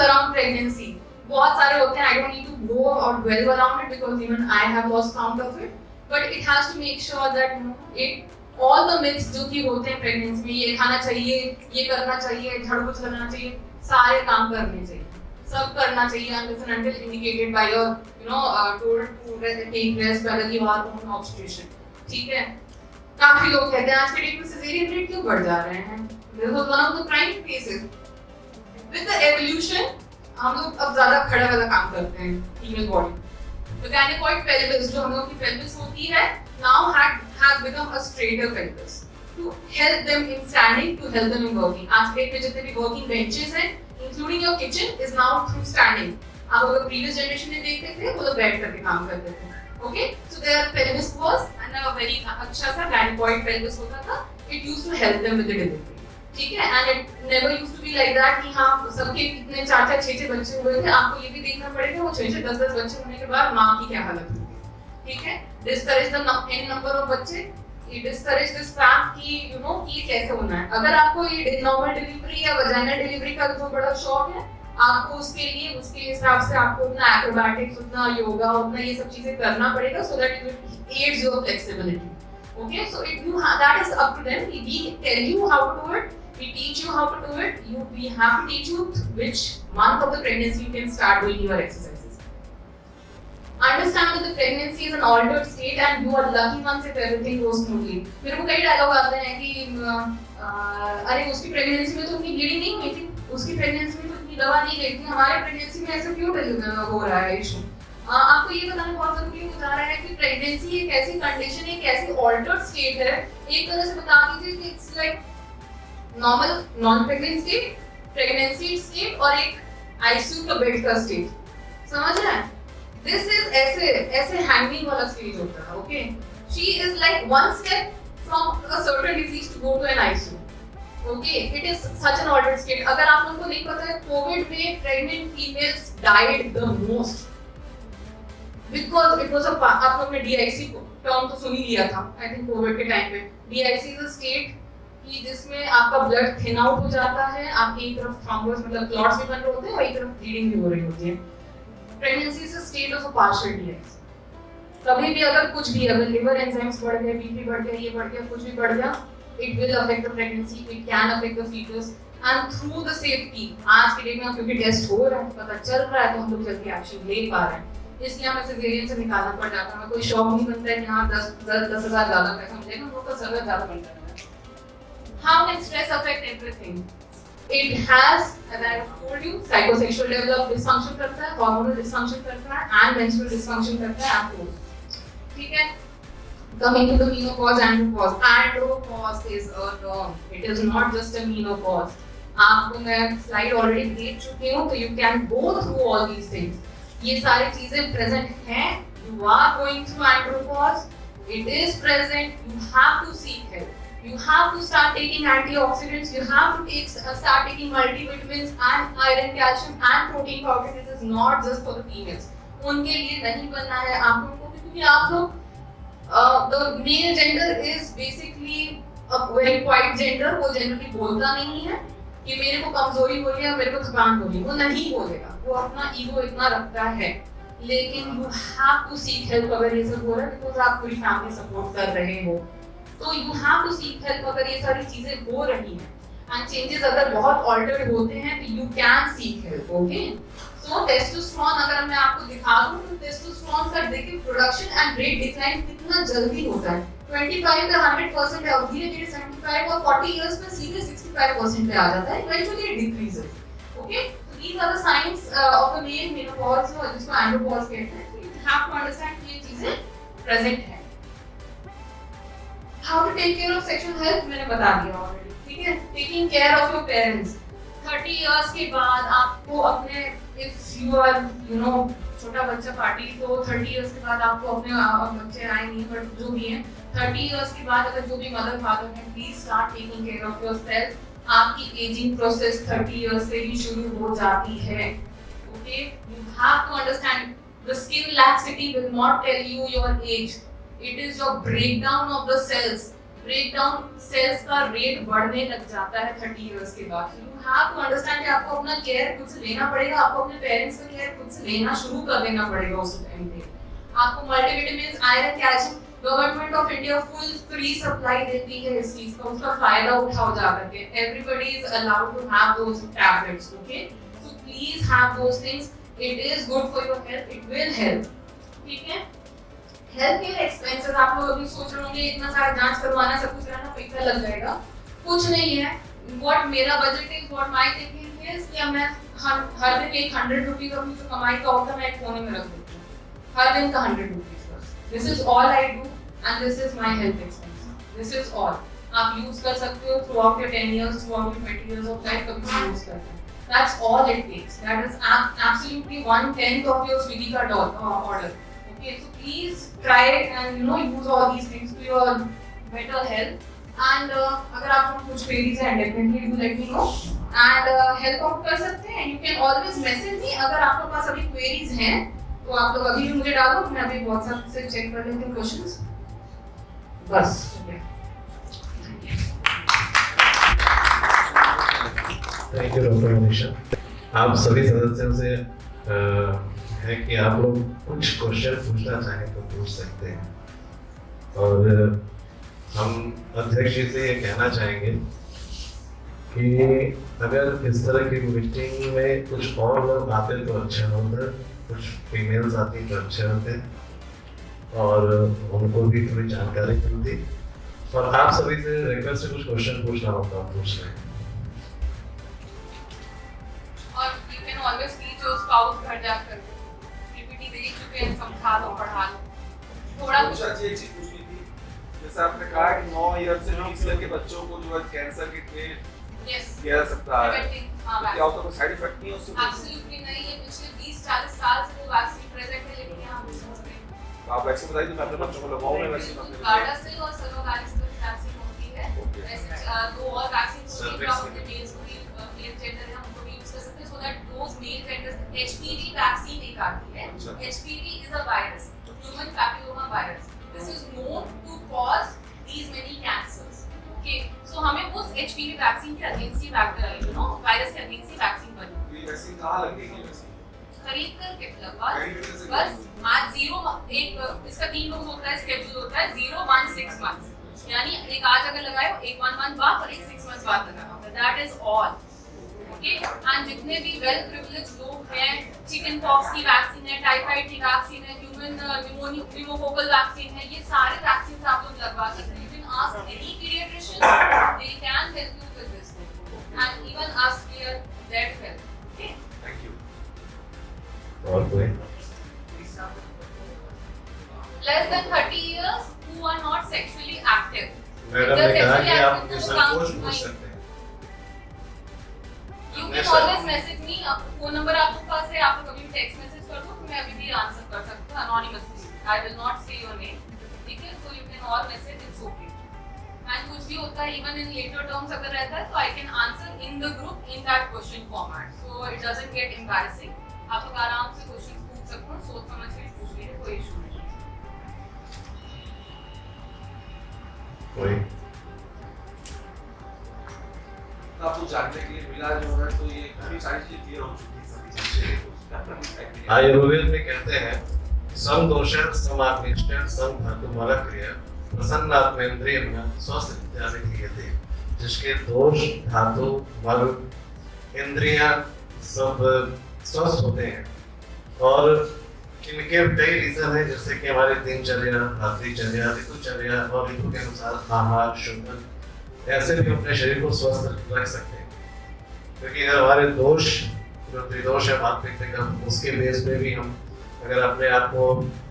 around pregnancy. बहुत सारे होते हैं. I don't need to go or dwell around it because even I have lost count of it. But it has to make sure that all the myths जो कि होते हैं pregnancy में, ये खाना चाहिए, ये करना चाहिए, झाड़ू पोछा लगाना चाहिए, सारे काम करने चाहिए, सब करना चाहिए until indicated by your told to take rest by the own obstetrician. ठीक है. काफी लोग कहते हैं आज के डेट में सिजेरियन रेट क्यों बढ़ जा रहे हैं. This was one of the prime cases. With the evolution, हम लोग अब ज्यादा खड़ा वाला काम करते हैं female body. The gynecoid pelvis जो हम लोग की pelvis होती है now has become a straighter pelvis to help them in standing, to help them in working. आज के डेट में जितने भी working benches हैं, including your kitchen, is now through standing. आप अगर previous generation में देखते थे, वो लोग बैठ करके काम करते थे. Okay, so their pelvis was and a very अच्छा सा gynecoid pelvis होता था. It used to help them with the delivery. ठीक है. And it never used to be like that कि हाँ सबके कितने 4-4 6-6 बच्चे हुए थे. आपको ये भी देखना पड़ेगा वो 6-6 10-10 बच्चे होने के बाद माँ की क्या हालत होगी. ठीक है. Discourage the n number of बच्चे. ये discourage this fact कि कि कैसे होना है. अगर आपको ये normal delivery या vaginal delivery का जो बड़ा शौक है, आपको उसके हिसाब से आपको उतना acrobatics, उतना योगा, उतना ये सब चीजें करना पड़ेगा so that it aids your flexibility. Okay, so that is up to them. We tell you how to do it. We teach you how to do it. We have to teach you which month of the pregnancy you can start doing your exercises. Understand that the pregnancy is an altered state and you are lucky once if everything goes smoothly. मेरे को कई dialogue आते हैं कि अरे उसकी pregnancy में तो उतनी ब्लीडिंग नहीं हुई थी, उसकी प्रेगनेंसी में तो उतनी दवा नहीं ली थी, हमारे प्रेगनेंसी में ऐसा क्यों हो रहा है इशू. आपको ये बताना बहुत जरूरी हो जा रहा है कि प्रेगनेंसी एक ऐसी कंडीशन है, एक ऐसी ऑल्टर्ड स्टेट है. एक तरह से बता दीजिए कि it's like normal non pregnant state, pregnancy state और एक आईसीयू का बेड का स्टेट. समझ रहे हैं. दिस इज ऐसे हैंगिंग वाला स्टेज होता है. Okay, she is like one step from a certain disease to go to an ICU. Okay, it is such an altered state. अगर आप लोगों को नहीं पता है, कोविड में pregnant females died the most because it was आप लोग ने डीआईसी टर्म तो सुन ही लिया था आई थिंक कोविड के टाइम पे. डीआईसी इज अ स्टेट कि जिसमें आपका ब्लड थिन आउट हो जाता है, आपकी एक तरफ थ्रोम्बस मतलब क्लॉट्स भी बन रहे होते हैं और एक तरफ ब्लीडिंग भी हो रही होती है. Pregnancy is a state of a partial DIC. कभी भी अगर कुछ भी अगर लिवर एंजाइम्स बढ़ गए, बीपी बढ़ गया, ये बढ़ गया, कुछ भी बढ़ गया, it will affect the pregnancy, it can affect the fetus and through the safety. आज के डेट में क्योंकि टेस्ट हो रहा है, पता चल रहा है, तो हम लोग जल्दी एक्शन ले पा रहे हैं. इसलिए हमें सिजेरियन से निकालना पड़ जाता है. कोई शौक नहीं बनता है कि हाँ 10,000 ज्यादा पैसा मिलेगा, वो तो जरूरत ज्यादा बनता है. How can stress affect everything? It has, as I have told you, psychosexual level of dysfunction करता है, hormonal dysfunction करता है, and menstrual dysfunction करता है आपको. ठीक है. Coming to the menopause, andropause. Andropause is a term. It is not just a menopause. आपको मैं slide already दे चुकी हूँ, तो you can go through all these things. ये सारी चीजें present हैं. You are going through andropause. It is present. You have to seek help. You have to start taking antioxidants. You have to start taking multivitamins and iron, calcium and protein powder. This is not just for the females. उनके लिए नहीं बनना है आप लोगों को, क्योंकि आप लोग the male gender is basically a very quiet gender. वो generally बोलता नहीं है कि मेरे को कमजोरी हो रही है, मेरे को थकान हो रही है, वो नहीं बोलेगा. वो अपना ईगो इतना रखता है. लेकिन you have to seek help अगर ये सब हो रहा है, because आप पूरी फैमिली सपोर्ट कर रहे हो. तो you have to seek help अगर ये सारी चीजें हो रही हैं. And changes अगर बहुत altered होते हैं, तो you can seek help. Okay? So testosterone अगर मैं आपको दिखा दूँ, तो testosterone का देखिए production and rate decline कितना जल्दी होता है. 25 पे 100% है और धीरे-धीरे 75 और 40 years में सीधे 65% पे आ जाता है. Eventually it decreases. Okay? So these are the signs of the male menopause, जिसको andropause कहते हैं. So you have to understand कि ये चीजें present हैं. How to take care of sexual health मैंने बता दिया already. ठीक है. Taking care of your parents. 30 years के बाद आपको अपने if you are छोटा बच्चा पार्टी, तो 30 years के बाद आपको अपने बच्चे आएंगे, बट जो भी हैं 30 years के बाद अगर जो भी मदर फादर हैं, please start taking care of yourself. आपकी एजिंग प्रोसेस 30 years से ही शुरू हो जाती है. Okay, you have to understand the skin laxity will not tell you your age. It is your breakdown of the cells. Breakdown cells का rate बढ़ने लग जाता है 30 इयर्स के बाद। यू हैव टू अंडरस्टैंड कि आपको अपना केयर खुद से लेना पड़ेगा, आपको अपने पेरेंट्स का केयर खुद से लेना शुरू कर देना पड़ेगा उस टाइम पे। आपको multivitamins, iron, calcium government of India full free supply देती है इस चीज का, उसका फायदा उठाओ जा करके। Everybody is allowed to have those tablets, okay? So please have those things, it is good for your health, it will help, ठीक है? हेल्थ केयर एक्सपेंसेस, आप लोग अभी सोच रहे होंगे इतना सारा जांच करवाना, सब कुछ करना, पैसा लग जाएगा। कुछ नहीं है। व्हाट मेरा budget is, what my thinking is कि मैं हर दिन एक 100 रुपीस अपनी जो कमाई का होता है मैं एक कोने में रख देती हूँ, हर दिन का 100 रुपीस बस। This is all I do and this is my health expense, this is all. आप यूज कर सकते हो through out your 10 years, through out your 20 years of life, कभी भी यूज करते हैं। That's all it takes. That is absolutely 1/10 of your Swiggy का order. Okay, so please try it and use all these things to your better health. And अगर आपको कुछ queries हैं, definitely do let me know. And help out कर सकते हैं. You can always message me अगर आपके पास अभी queries हैं, तो आप लोग अभी भी मुझे डालो, मैं अभी WhatsApp से check कर लेती हूँ questions. बस. Okay. Thank you doctor Manisha. आप सभी सदस्यों से है कि आप लोग कुछ क्वेश्चन पूछना चाहें तो पूछ सकते हैं। और हम अध्यक्ष जी से ये कहना चाहेंगे कि अगर इस तरह की मीटिंग में कुछ और लोग आते तो अच्छा होता, कुछ फीमेल्स आती तो अच्छे होते और उनको भी थोड़ी जानकारी मिलती। और आप सभी से रिक्वेस्ट से कुछ क्वेश्चन पूछना होता आप पूछ लें। always teach your spouse घर जाकर पीपीटी दे चुके हैं, समझा लो, पढ़ा लो थोड़ा कुछ। अच्छी चीज पूछनी थी, जैसे आपने कहा कि 9 ईयर से 20 ईयर के बच्चों को जो है कैंसर की ट्रीटमेंट किया जा सकता है, क्या उसका कोई साइड इफेक्ट नहीं है उससे? एब्सोल्युटली नहीं, ये पिछले 20-40 साल से वो वैक्सीन प्रेजेंट है, लेकिन यहाँ हम समझ रहे हैं। आप वैक्सीन बताइए तो मैं अपने बच्चों को लगाऊं। मैं वैक्सीन अपने गार्डासिल और सर्वोवैक्सीन वैक्सीन होती है, ऐसे दो और वैक्सीन होती है जो आप अपने मेल्स को भी, मेल जेंडर है उनको भी यूज कर सकते हैं, so that those male genders. HPV vaccine एक आती है, HPV is a virus, human papilloma virus, this is known to cause these many cancers, okay? So हमें उस HPV वैक्सीन के अगेंस्ट ही वायरस के अगेंस्ट ही वैक्सीन बनी। ये वैक्सीन कहाँ लगेगी? खरीद कर के लगवा बस। आज 0 एक इसका 3 डोज होता है, शेड्यूल होता है 0, 1, 6 months, यानी एक आज अगर लगाए हो, एक 1 month बाद और एक 6 months बाद लगाना, that is all, okay? And जितने भी वेल प्रिविलेज्ड लोग हैं, चिकन पॉक्स की वैक्सीन है, टाइफाइड की वैक्सीन है, ह्यूमन न्यूमोकोकल वैक्सीन है, ये सारे वैक्सीन आप लोग लगवा सकते हैं। You can ask any pediatrician, they can help you with this, and even us we are there to help, okay? Thank you. और कोई Less than 30 years who are not sexually active. Madam ने कहा कि आप संकोच पूछ सकते हैं। You can always message me, phone number आपके पास है, आप कभी भी टेक्स्ट मैसेज कर दो तो मैं अभी भी आंसर कर सकता हूँ anonymously. I will not say your name, ठीक है? So you can all message, it's okay. And कुछ भी होता है, even in later terms अगर रहता है तो I can answer in the group in that question format, so it doesn't get embarrassing. आप लोग आराम से क्वेश्चन पूछ सकते हो, सोच समझ के पूछ लीजिए, कोई इशू नहीं। कोई आपको जानने के लिए मिला जो है, तो ये काफी सारी चीजें क्लियर हो चुकी हैं, सभी चीजें। आयुर्वेद में कहते हैं सम दोषं समाग्निष्टं सम धातु मलक्रिय प्रसन्नात्मेन्द्रियं स्वस्थ इत्यादि क्रियते। जिसके दोष, धातु, मल, इंद्रियां सब स्वस्थ होते हैं और इनके कई रीजन है, जैसे कि हमारी दिनचर्या, रात्रिचर्या, ऋतुचर्या और ऋतु के अनुसार आहार, शुद्ध, ऐसे भी अपने शरीर को स्वस्थ रख सकते हैं। क्योंकि अगर हमारे दोष जो त्रिदोष है वातपित्त, उसके बेस पे भी हम अगर अपने आप को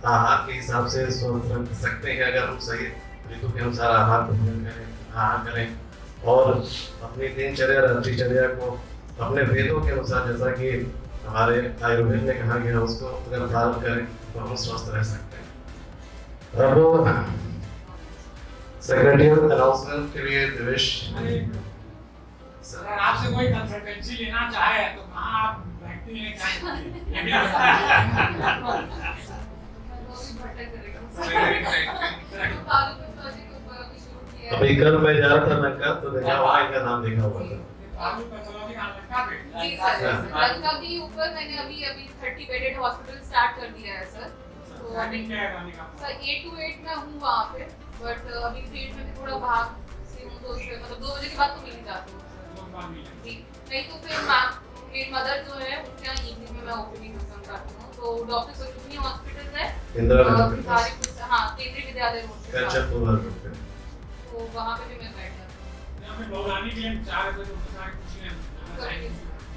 आहार के हिसाब से स्वस्थ रख सकते हैं, अगर हम सही ऋतु के अनुसार आहार करें और अपनी दिनचर्या, रात्रिचर्या को अपने वेदों के अनुसार, जैसा कि हमारे आयुर्वेद में कहा गया, उसको अगर पालन करें तो हम स्वस्थ रह सकते हैं। अब सेक्रेटरियल अनाउंसमेंट के लिए दिवेश सर, आपसे कोई कंसल्टेंसी लेना चाहे तो कहाँ आप बैठते हैं? अभी कल मैं जा रहा था लंका तो देखा वहाँ इनका नाम लिखा हुआ था। आलू पैथोलॉजी का लंका पे जी सर, लंका के ऊपर मैंने अभी 30 बेडेड हॉस्पिटल स्टार्ट कर दिया है सर। तो टाइमिंग क्या है जाने का? सर 8 to 8 मैं हूँ वहाँ पे, बट अभी फील्ड में भी थोड़ा भाग से हूँ, तो उसमें मतलब 2 बजे के बाद तो मिल ही जाती हूँ सर। लोग बात नहीं है। जी, नहीं तो फिर मेरी मदर जो है उनके यहाँ इवनिंग में मैं ओपीडी पसंद करती हूँ। तो डॉक्टर सुलभनी हॉस्पिटल है इंदिरा गांधी भिखारीपुर से, हाँ केंद्रीय विद्यालय रोड पे, कच्चरपुर रोड पे। तो वहाँ पे भी मैं बैठ जाती हूँ। यहाँ पे लोग आने के लिए 4 बजे तो सारे कुछ नहीं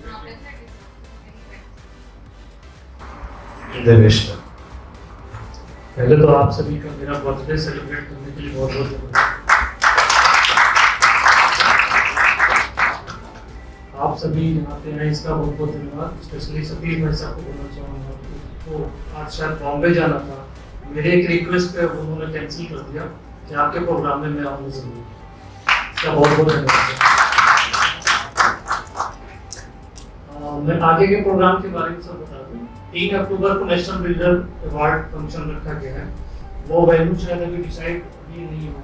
हाँ, definitely, sir. देवेश का। पहले तो आप सभी का मेरा बर्थडे सेलिब्रेट करने के लिए बहुत बहुत धन्यवाद। आप सभी यहाँ पे आए इसका बहुत बहुत धन्यवाद। स्पेशली सतीश भाई साहब को बोलना चाहूँगा, तो आज शायद बॉम्बे जाना था, मेरे एक रिक्वेस्ट पे उन्होंने कैंसिल कर दिया कि आपके प्रोग्राम में मैं आऊँ जरूर। इसका बहुत बहुत धन्यवाद। मैं आगे के प्रोग्राम के बारे में सब बता दूं। 3 अक्टूबर को नेशनल बिल्डर अवार्ड फंक्शन रखा गया है। वो वेन्यू शायद अभी डिसाइड नहीं हुआ,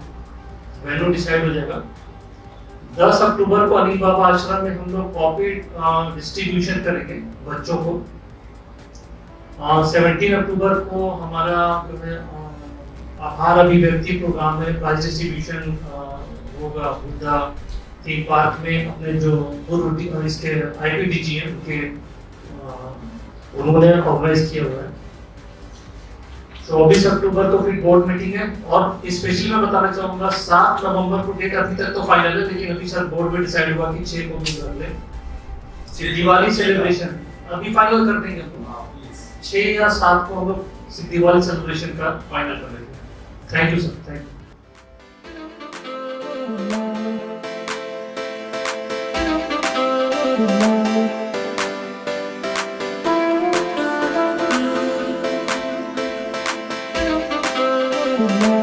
वेन्यू डिसाइड हो जाएगा। 10 अक्टूबर को अनिल बाबा आश्रम में हम लोग कॉपी डिस्ट्रीब्यूशन करेंगे बच्चों को। 17 अक्टूबर को हमारा आहार अभिव्यक्ति प्रोग्राम में प्राइज डिस्ट्रीब्यूशन होगा बुद्धा थीम पार्क में। अपने जो पूर्व इसके IPDGM के उन्होंने ऑर्गेनाइज किया हुआ है। 24 अक्टूबर को फिर बोर्ड मीटिंग है, और स्पेशली मैं बताना चाहूंगा 7 नवंबर को डेट अभी तक तो फाइनल है, लेकिन अभी सर बोर्ड में डिसाइड हुआ कि 6 को भी कर ले। दिवाली सेलिब्रेशन अभी फाइनल कर देंगे, 6 या 7 को हम लोग दिवाली सेलिब्रेशन का फाइनल कर लेंगे। Thank you sir, thank you. Thank you.